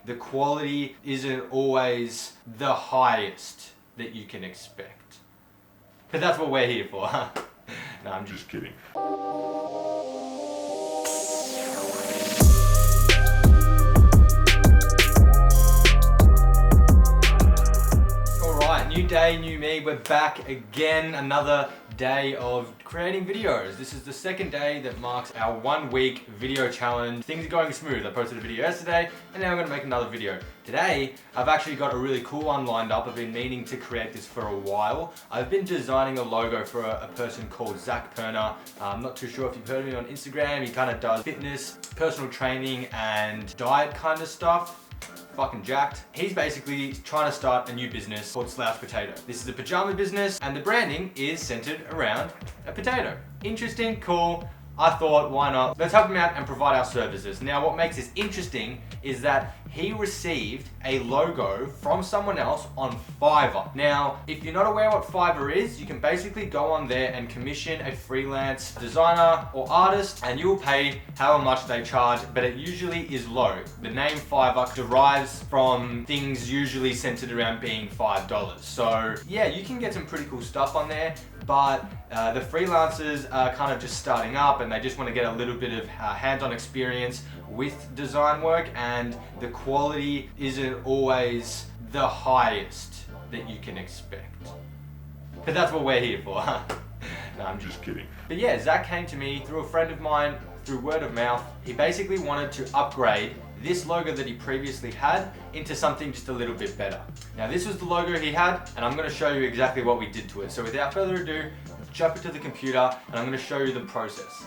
the quality isn't always the highest that you can expect. But that's what we're here for. No, I'm just kidding. New day, new me. We're back again. Another day of creating videos. This is the second day that marks our 1 week video challenge. Things are going smooth. I posted a video yesterday and now I'm going to make another video. Today, I've actually got a really cool one lined up. I've been meaning to create this for a while. I've been designing a logo for a person called Zach Perner. I'm not too sure if you've heard of him on Instagram. He kind of does fitness, personal training and diet kind of stuff. Fucking jacked. He's basically trying to start a new business called Slouch Potato. This is a pajama business and the branding is centered around a potato. Interesting, cool. I thought, why not? Let's help him out and provide our services. Now, what makes this interesting is that he received a logo from someone else on Fiverr. Now, if you're not aware what Fiverr is, you can basically go on there and commission a freelance designer or artist and you will pay however much they charge, but it usually is low. The name Fiverr derives from things usually centered around being $5. So yeah, you can get some pretty cool stuff on there, but the freelancers are kind of just starting up and they just want to get a little bit of hands-on experience with design work, and the quality isn't always the highest that you can expect. But that's what we're here for. No, I'm just kidding. But yeah, Zach came to me through a friend of mine, through word of mouth. He basically wanted to upgrade this logo that he previously had into something just a little bit better. Now this was the logo he had and I'm going to show you exactly what we did to it. So without further ado, jump into the computer and I'm going to show you the process.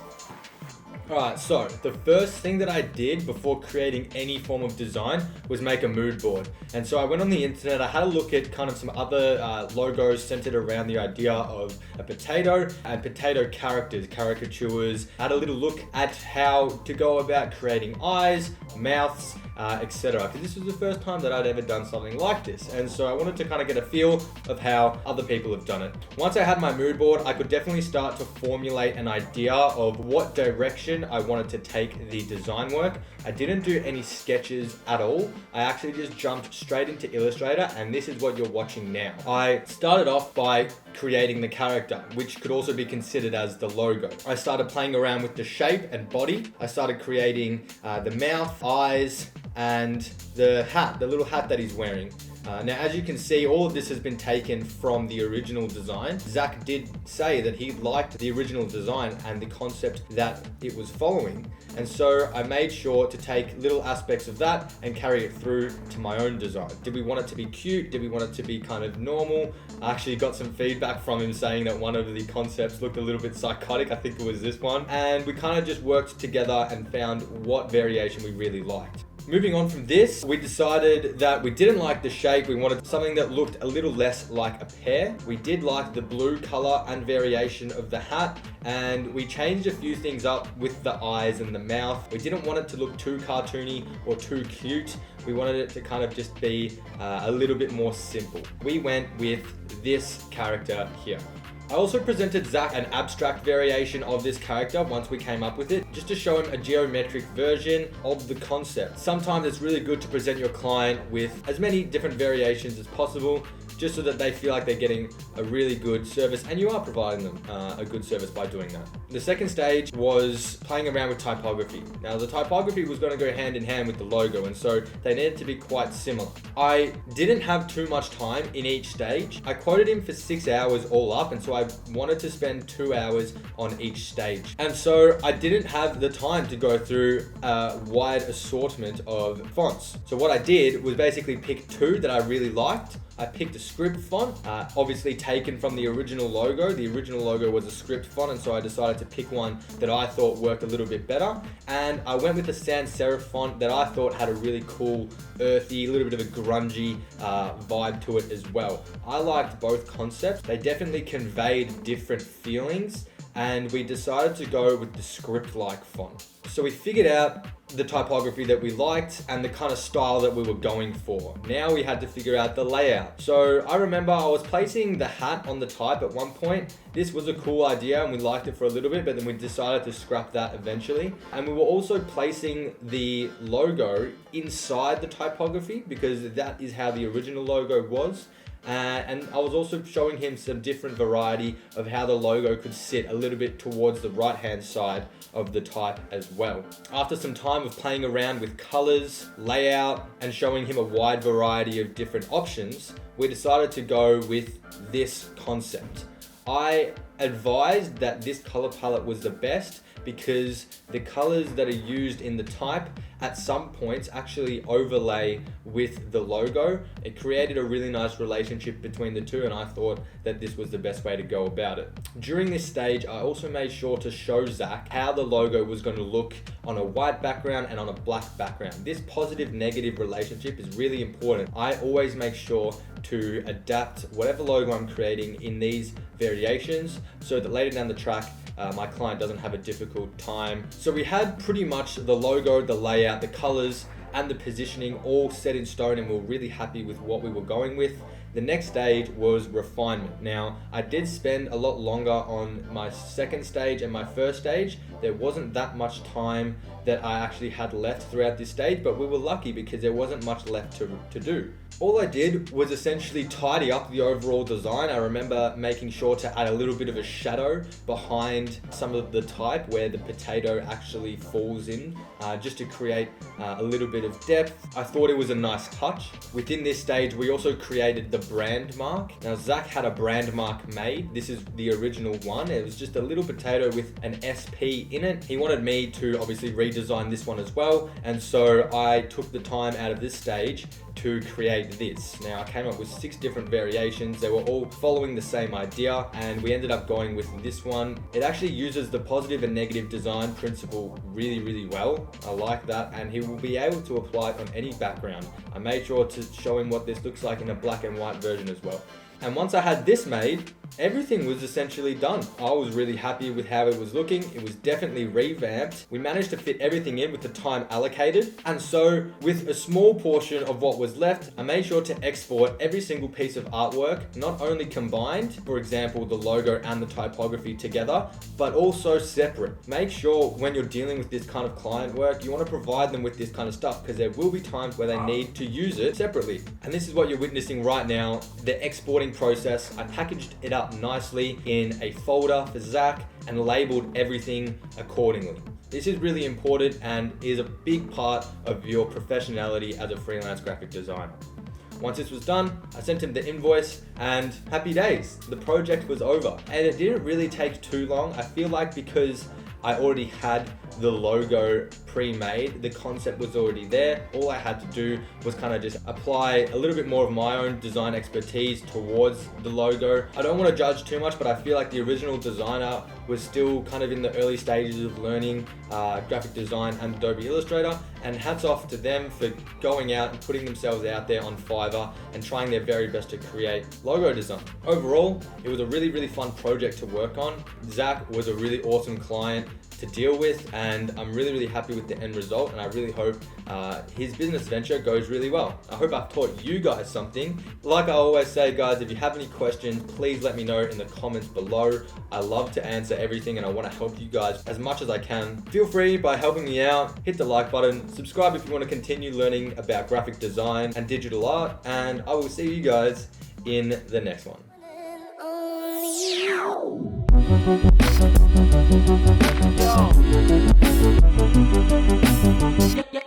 Alright, so the first thing that I did before creating any form of design was make a mood board. And so I went on the internet, I had a look at kind of some other logos centered around the idea of a potato and potato characters, caricatures. I had a little look at how to go about creating eyes, mouths, etc. Because this was the first time that I'd ever done something like this. And so I wanted to kind of get a feel of how other people have done it. Once I had my mood board, I could definitely start to formulate an idea of what direction I wanted to take the design work. I didn't do any sketches at all. I actually just jumped straight into Illustrator and this is what you're watching now. I started off by creating the character, which could also be considered as the logo. I started playing around with the shape and body. I started creating the mouth, eyes, and the hat, the little hat that he's wearing. Now, as you can see, all of this has been taken from the original design. Zach did say that he liked the original design and the concept that it was following. And so I made sure to take little aspects of that and carry it through to my own design. Did we want it to be cute? Did we want it to be kind of normal? I actually got some feedback from him saying that one of the concepts looked a little bit psychotic. I think it was this one. And we kind of just worked together and found what variation we really liked. Moving on from this, we decided that we didn't like the shape. We wanted something that looked a little less like a pear. We did like the blue color and variation of the hat, and we changed a few things up with the eyes and the mouth. We didn't want it to look too cartoony or too cute. We wanted it to kind of just be a little bit more simple. We went with this character here. I also presented Zach an abstract variation of this character once we came up with it, just to show him a geometric version of the concept. Sometimes it's really good to present your client with as many different variations as possible, just so that they feel like they're getting a really good service and you are providing them a good service by doing that. The second stage was playing around with typography. Now the typography was going to go hand in hand with the logo, and so they needed to be quite similar. I didn't have too much time in each stage. I quoted him for 6 hours all up, and so I wanted to spend 2 hours on each stage. And so I didn't have the time to go through a wide assortment of fonts. So what I did was basically pick 2 that I really liked. I picked a script font, obviously taken from the original logo. The original logo was a script font, and so I decided to pick one that I thought worked a little bit better. And I went with the sans serif font that I thought had a really cool, earthy, a little bit of a grungy vibe to it as well. I liked both concepts. They definitely conveyed different feelings and we decided to go with the script-like font. So we figured out the typography that we liked and the kind of style that we were going for. Now we had to figure out the layout. So I remember I was placing the hat on the type at one point. This was a cool idea and we liked it for a little bit, but then we decided to scrap that eventually. And we were also placing the logo inside the typography because that is how the original logo was. And I was also showing him some different variety of how the logo could sit a little bit towards the right hand side of the type as well. After some time of playing around with colors, layout, and showing him a wide variety of different options, we decided to go with this concept. I advised that this color palette was the best because the colors that are used in the type at some points actually overlay with the logo. It created a really nice relationship between the two, and I thought that this was the best way to go about it. During this stage, I also made sure to show Zach how the logo was going to look on a white background and on a black background. This positive-negative relationship is really important. I always make sure to adapt whatever logo I'm creating in these variations so that later down the track, my client doesn't have a difficult time. So we had pretty much the logo, the layout, the colors, and the positioning all set in stone, and we were really happy with what we were going with. The next stage was refinement. Now, I did spend a lot longer on my second stage and my first stage. There wasn't that much time that I actually had left throughout this stage, but we were lucky because there wasn't much left to do. All I did was essentially tidy up the overall design. I remember making sure to add a little bit of a shadow behind some of the type where the potato actually falls in, just to create a little bit of depth. I thought it was a nice touch. Within this stage, we also created the brand mark. Now, Zach had a brand mark made. This is the original one. It was just a little potato with an SP in it. He wanted me to obviously redesign this one as well, and so I took the time out of this stage to create this. Now, I came up with 6 different variations. They were all following the same idea, and we ended up going with this one. It actually uses the positive and negative design principle really, really well. I like that, and he will be able to apply it on any background. I made sure to show him what this looks like in a black and white version as well. And once I had this made, everything was essentially done. I was really happy with how it was looking. It was definitely revamped. We managed to fit everything in with the time allocated. And so with a small portion of what was left, I made sure to export every single piece of artwork, not only combined, for example, the logo and the typography together, but also separate. Make sure when you're dealing with this kind of client work, you want to provide them with this kind of stuff because there will be times where they need to use it separately. And this is what you're witnessing right now, the exporting process. I packaged it up nicely in a folder for Zach and labeled everything accordingly. This is really important and is a big part of your professionality as a freelance graphic designer. Once this was done, I sent him the invoice and happy days. The project was over and it didn't really take too long. I feel like because I already had the logo pre-made, the concept was already there. All I had to do was kind of just apply a little bit more of my own design expertise towards the logo. I don't want to judge too much, but I feel like the original designer was still kind of in the early stages of learning graphic design and Adobe Illustrator, and hats off to them for going out and putting themselves out there on Fiverr and trying their very best to create logo design. Overall, it was a really, really fun project to work on. Zach was a really awesome client to deal with, and I'm really, really happy with the end result, and I really hope his business venture goes really well. I hope I've taught you guys something. Like I always say, guys, if you have any questions, please let me know in the comments below. I love to answer everything and I want to help you guys as much as I can. Feel free by helping me out, hit the like button, subscribe if you want to continue learning about graphic design and digital art, and I will see you guys in the next one. Yo.